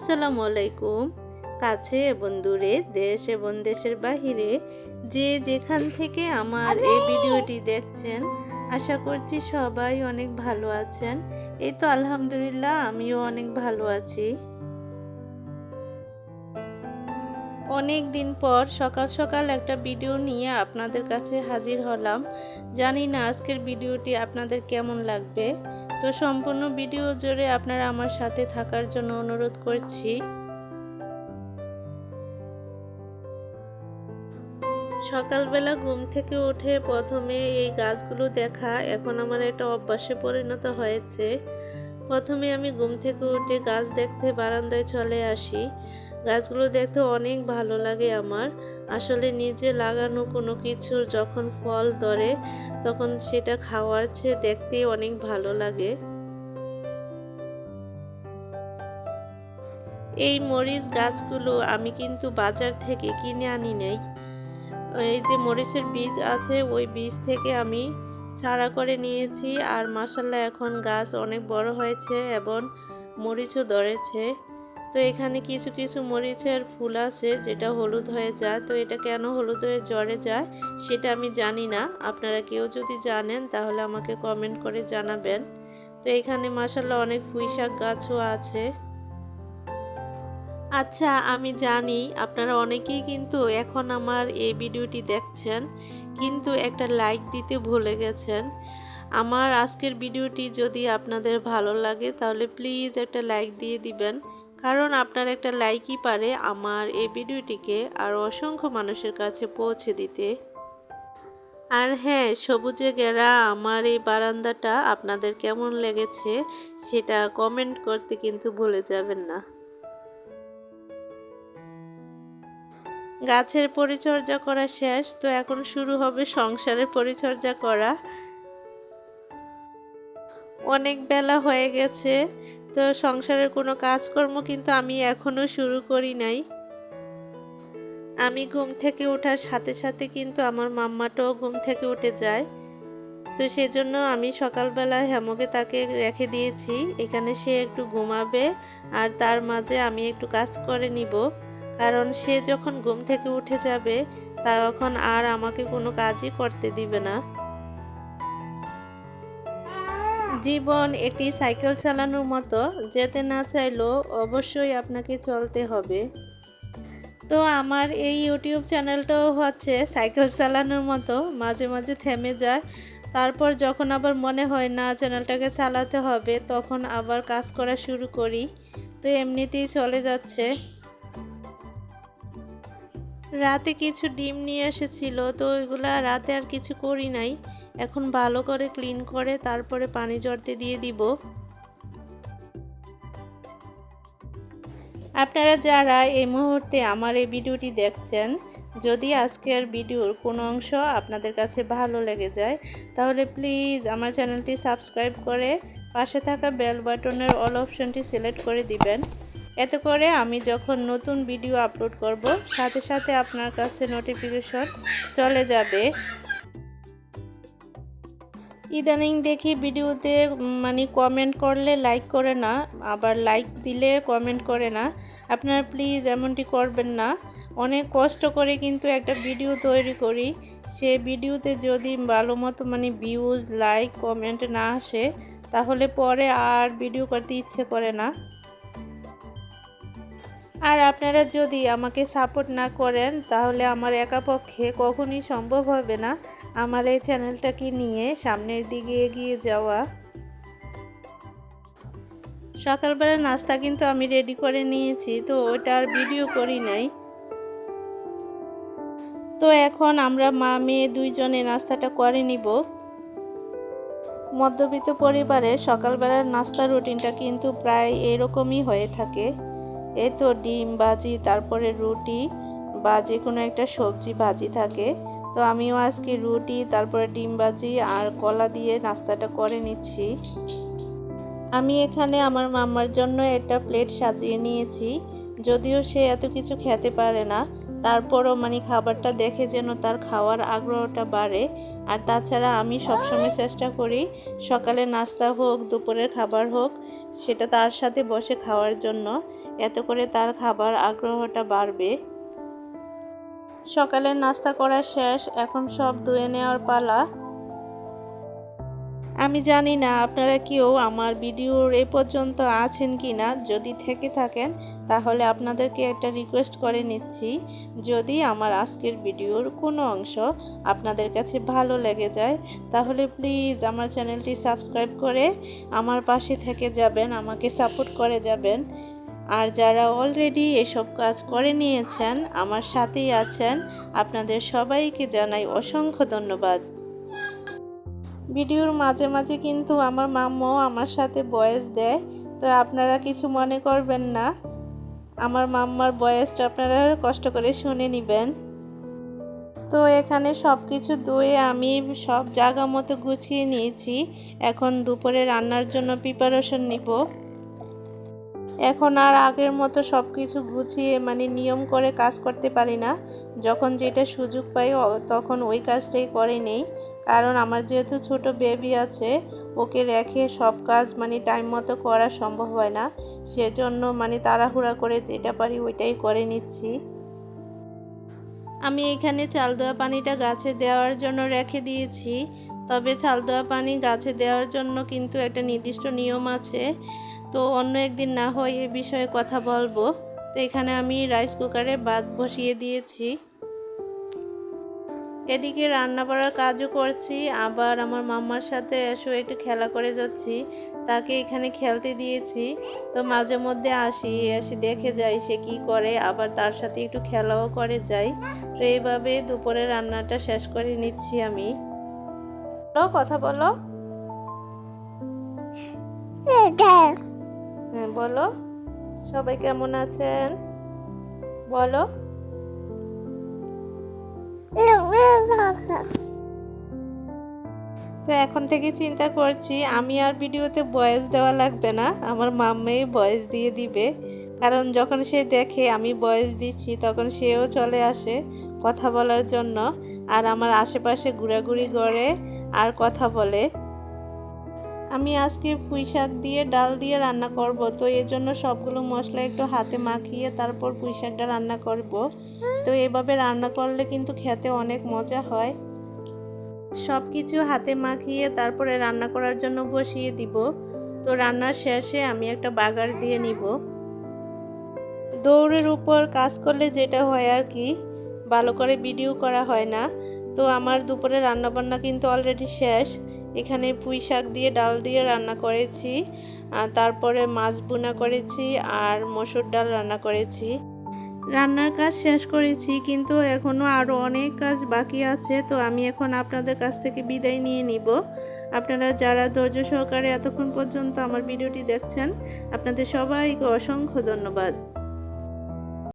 আসসালামু আলাইকুম। কাছে এবং দূরে, দেশ এবং দেশের বাহিরে যে যেখান থেকে আমার এই ভিডিওটি দেখছেন, আশা করছি সবাই অনেক ভালো আছেন। এই তো আলহামদুলিল্লাহ, আমিও অনেক ভালো আছি। অনেক দিন পর সকাল সকাল একটা ভিডিও নিয়ে আপনাদের কাছে হাজির হলাম। জানি না আজকের ভিডিওটি আপনাদের কেমন লাগবে, তো সম্পূর্ণ ভিডিও জুড়ে আপনারা আমার সাথে থাকার জন্য অনুরোধ করছি। সকালবেলা ঘুম থেকে উঠে প্রথমে এই গাছগুলো দেখা এখন আমার একটা অভ্যাসে পরিণত হয়েছে। প্রথমে আমি ঘুম থেকে উঠে গাছ দেখতে বারান্দায় চলে আসি। গাছগুলো দেখতে অনেক ভালো লাগে আমার। আসলে নিজে লাগানো কোনো কিছুর যখন ফল ধরে তখন সেটা খাওয়ার চেয়ে দেখতেই অনেক ভালো লাগে। এই মরিচ গাছগুলো আমি কিন্তু বাজার থেকে কিনে আনি নাই। এই যে মরিচের বীজ আছে, ওই বীজ থেকে আমি চারা করে নিয়েছি। আর মাশাআল্লাহ এখন গাছ অনেক বড় হয়েছে এবং মরিচও ধরেছে। তো এখানে কিছু কিছু মরিচের ফুল আছে যেটা হলুদ হয়ে যায়। তো এটা কেন হলুদ হয়ে ঝরে যায় সেটা আমি জানি না। আপনারা কেউ যদি জানেন তাহলে আমাকে কমেন্ট করে জানাবেন। তো এখানে মাশাআল্লাহ অনেক পুঁইশাক গাছও আছে। আচ্ছা, আমি জানি আপনারা অনেকেই কিন্তু এখন আমার এই ভিডিওটি দেখছেন, কিন্তু একটা লাইক দিতে ভুলে গেছেন। আমার আজকের ভিডিওটি যদি আপনাদের ভালো লাগে তাহলে প্লিজ একটা লাইক দিয়ে দিবেন, কারণ আপনার একটা লাইকই পারে আমার এই ভিডিওটিকে আরও অসংখ্য মানুষের কাছে পৌঁছে দিতে। আর হ্যাঁ, সবুজে ঘেরা আমার এই বারান্দাটা আপনাদের কেমন লেগেছে সেটা কমেন্ট করতে কিন্তু ভুলে যাবেন না। গাছের পরিচর্যা করা শেষ, তো এখন শুরু হবে সংসারের পরিচর্যা করা। অনেক বেলা হয়ে গেছে, তো সংসারের কোনো কাজকর্ম কিন্তু আমি এখনো শুরু করি নাই। আমি ঘুম থেকে ওঠার সাথে সাথে কিন্তু আমার মাম্মাটাও ঘুম থেকে উঠে যায়। তো সেজন্য আমি সকালবেলা হেমকে তাকে রেখে দিয়েছি, এখানে সে একটু ঘুমাবে আর তার মাঝে আমি একটু কাজ করে নিব। কারণ সে যখন ঘুম থেকে উঠে যাবে তখন আর আমাকে কোনো কাজই করতে দিবে না। জীবন একটি সাইকেল চালানোর মতো, যেতে না চাইলেও অবশ্যই আপনাকে চলতে হবে। তো আমার এই ইউটিউব চ্যানেলটাও হচ্ছে সাইকেল চালানোর মতো, মাঝে মাঝে থেমে যায়। তারপর যখন আবার মনে হয় না চ্যানেলটাকে চালাতে হবে, তখন আবার কাজ করা শুরু করি। তো এমনিতেই চলে যাচ্ছে। রাতে কিছু ডিম নিয়ে এসেছিল, তো ওইগুলা রাতে আর কিছু করি নাই। এখন ভালো করে ক্লিন করে তারপরে পানি ঝরতে দিয়ে দিব। আপনারা যারা এই মুহূর্তে আমার এই ভিডিওটি দেখছেন, যদি আজকের ভিডিওর কোনো অংশ আপনাদের কাছে ভালো লেগে যায় তাহলে প্লিজ আমার চ্যানেলটি সাবস্ক্রাইব করে পাশে থাকা বেল বাটনের অল অপশনটি সিলেক্ট করে দিবেন। এতে করে আমি যখন নতুন ভিডিও আপলোড করব সাথে সাথে আপনার কাছে নোটিফিকেশন চলে যাবে। ইদানিং দেখি ভিডিওতে কমেন্ট করলে লাইক করে না, আবার লাইক দিলে কমেন্ট করে না। আপনারা প্লিজ এমনটি করবেন না। অনেক কষ্ট করে কিন্তু একটা ভিডিও তৈরি করি, সে ভিডিওতে যদি ভালো মতো ভিউজ, লাইক, কমেন্ট না আসে তাহলে পরে আর ভিডিও করতে ইচ্ছে করে না। আর আপনারা যদি আমাকে সাপোর্ট না করেন তাহলে আমার একা পক্ষে কখনই সম্ভব হবে না আমার এই চ্যানেলটাকে নিয়ে সামনের দিকে এগিয়ে যাওয়া। সকালবেলা নাস্তা কিন্তু আমি রেডি করে নিয়েছি, তো ওটা আর ভিডিও করি নাই। তো এখন আমরা মা মেয়ে দুইজনে নাস্তাটা করে নিব। মধ্যবিত্ত পরিবারের সকালবেলার নাস্তা রুটিনটা কিন্তু প্রায় এরকমই হয়ে থাকে। এই তো ডিম ভাজি, তারপরে রুটি বা যে কোনো একটা সবজি ভাজি থাকে। তো আমিও আজকে রুটি, তারপরে ডিম ভাজি আর কলা দিয়ে নাস্তাটা করে নিচ্ছি। আমি এখানে আমার মাম্মার জন্য একটা প্লেট সাজিয়ে নিয়েছি, যদিও সে এত কিছু খেতে পারে না। তারপরও মানে খাবারটা দেখে যেন তার খাওয়ার আগ্রহটা বাড়ে। আর তাছাড়া আমি সবসময় চেষ্টা করি সকালে নাস্তা হোক দুপুরের খাবার হোক সেটা তার সাথে বসে খাওয়ার জন্য, এতে করে তার খাবার আগ্রহটা বাড়বে। সকালের নাস্তা করা শেষ, এখন সব ধুয়ে নেওয়ার পালা। আমি জানি না আপনারা কেউ আমার ভিডিওর এ পর্যন্ত আছেন কি না, যদি থেকে থাকেন তাহলে আপনাদেরকে একটা রিকোয়েস্ট করে নিচ্ছি, যদি আমার আজকের ভিডিওর কোনো অংশ আপনাদের কাছে ভালো লেগে যায় তাহলে প্লিজ আমার চ্যানেলটি সাবস্ক্রাইব করে আমার পাশে থেকে যাবেন, আমাকে সাপোর্ট করে যাবেন। আর যারা অলরেডি এসব কাজ করে নিয়েছেন, আমার সাথেই আছেন, আপনাদের সবাইকে জানাই অসংখ্য ধন্যবাদ। ভিডিওর মাঝে মাঝে কিন্তু আমার মাম্মাও আমার সাথে ভয়েস দেয়, তো আপনারা কিছু মনে করবেন না, আমার মাম্মার ভয়েসটা আপনারা কষ্ট করে শুনে নেবেন। তো এখানে সব কিছু ধুয়ে আমি সব জায়গা মতো গুছিয়ে নিয়েছি, এখন দুপুরে রান্নার জন্য প্রিপারেশন নিব। এখন আর আগের মতো সব কিছু গুছিয়ে মানে নিয়ম করে কাজ করতে পারি না, যখন যেটা সুযোগ পাই তখন ওই কাজটাই করে নেই। কারণ আমার যেহেতু ছোট বেবি আছে, ওকে রেখে সব কাজ মানে টাইম মতো করা সম্ভব হয় না, সেজন্য মানে তাড়াহুড়া করে যেটা পারি ওইটাই করে নিচ্ছি। আমি এখানে চাল ধোয়া পানিটা গাছে দেওয়ার জন্য রেখে দিয়েছি, তবে চাল ধোয়া পানি গাছে দেওয়ার জন্য কিন্তু একটা নির্দিষ্ট নিয়ম আছে, তো অন্য একদিন না হয় এ বিষয়ে কথা বলবো। তো এখানে আমি রাইস কুকারে ভাত বসিয়ে দিয়েছি, এদিকে রান্না বাড়ার কাজও করছি, আবার আমার মাম্মার সাথে এসে একটু খেলা করে যাচ্ছি, তাকে এখানে খেলতে দিয়েছি। তো মাঝে মধ্যে এসে দেখে যাই সে কি করে, আবার তার সাথে একটু খেলাও করে যাই। তো এইভাবে দুপুরে রান্নাটা শেষ করে নিচ্ছি আমি। কথা বলো, হ্যাঁ বলো, সবাই কেমন আছেন বলো। তো এখন থেকে চিন্তা করছি আমি আর ভিডিওতে ভয়েস দেওয়া লাগবে না, আমার মাম্মাই ভয়েস দিয়ে দিবে, কারণ যখন সে দেখে আমি ভয়েস দিচ্ছি তখন সেও চলে আসে কথা বলার জন্য, আর আমার আশেপাশে ঘোরাঘুরি করে আর কথা বলে। আমি আজকে পুঁই শাক দিয়ে ডাল দিয়ে রান্না করব, তো এর জন্য সবগুলো মশলা একটু হাতে মাখিয়ে তারপর পুঁই শাকটা রান্না করব। তো এভাবে রান্না করলে কিন্তু খেতে অনেক মজা হয়। সব কিছু হাতে মাখিয়ে তারপরে রান্না করার জন্য বসিয়ে দিব। তো রান্নার শেষে আমি একটা বাগার দিয়ে নিব। দৌড়ের উপর কাজ করলে যেটা হয় আর কি, ভালো করে ভিডিও করা হয় না। তো আমার দুপুরে রান্নাবান্না কিন্তু অলরেডি শেষ। এখানে পুঁই শাক দিয়ে ডাল দিয়ে রান্না করেছি, তারপরে মাছ ভুনা করেছি আর মসুর ডাল রান্না করেছি। রান্নার কাজ শেষ করেছি, কিন্তু এখনও আরও অনেক কাজ বাকি আছে। তো আমি এখন আপনাদের কাছ থেকে বিদায় নিয়ে নিব। আপনারা যারা ধৈর্য সহকারে এতক্ষণ পর্যন্ত আমার ভিডিওটি দেখছেন, আপনাদের সবাইকে অসংখ্য ধন্যবাদ।